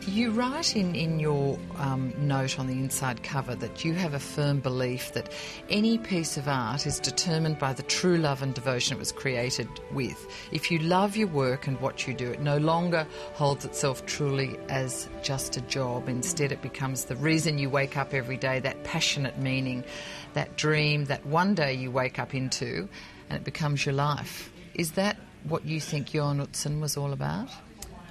You write in your note on the inside cover that you have a firm belief that any piece of art is determined by the true love and devotion it was created with. If you love your work and what you do, it no longer holds itself truly as just a job. Instead, it becomes the reason you wake up every day, that passionate meaning, that dream that one day you wake up into, and it becomes your life. Is that what you think Johan Utzon was all about?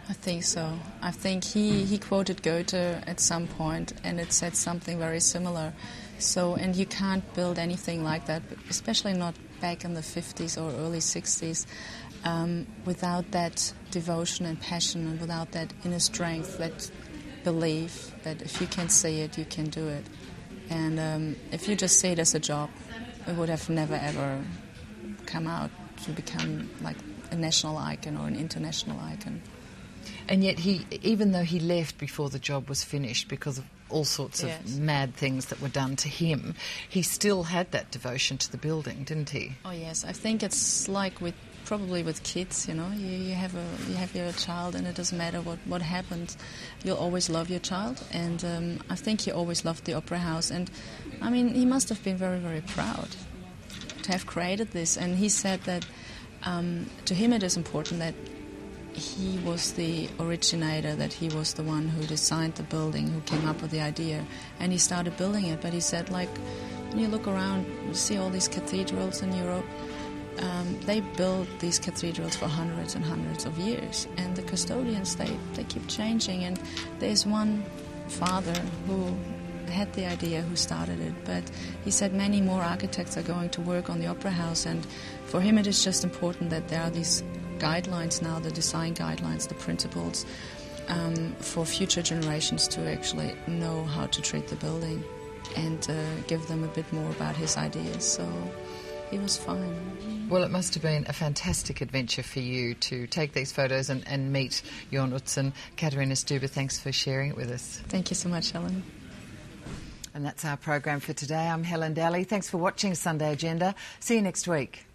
I think so. I think he quoted Goethe at some point, and it said something very similar. So, and you can't build anything like that, especially not back in the 50s or early 60s, without that devotion and passion, and without that inner strength, that belief that if you can see it, you can do it. And if you just see it as a job, it would have never ever come out to become like a national icon or an international icon. And yet he, even though he left before the job was finished because of all sorts of mad things that were done to him, he still had that devotion to the building, didn't he? Oh yes, I think it's like probably with kids, you know, you have your child, and it doesn't matter what happens, you'll always love your child. And I think he always loved the Opera House, and I mean, he must have been very, very proud to have created this. And he said that to him it is important that he was the originator, that he was the one who designed the building, who came up with the idea, and he started building it. But he said, like, when you look around, you see all these cathedrals in Europe, they build these cathedrals for hundreds and hundreds of years, and the custodians, they keep changing, and there's one father who had the idea, who started it, but he said many more architects are going to work on the Opera House, and for him it is just important that there are these guidelines now, the design guidelines, the principles, for future generations to actually know how to treat the building and give them a bit more about his ideas. So he was fine. Well, it must have been a fantastic adventure for you to take these photos and meet Johan Utzon. Katharina Stuber, thanks for sharing it with us. Thank you so much, Helen. And that's our program for today. I'm Helen Daly. Thanks for watching Sunday Agenda. See you next week.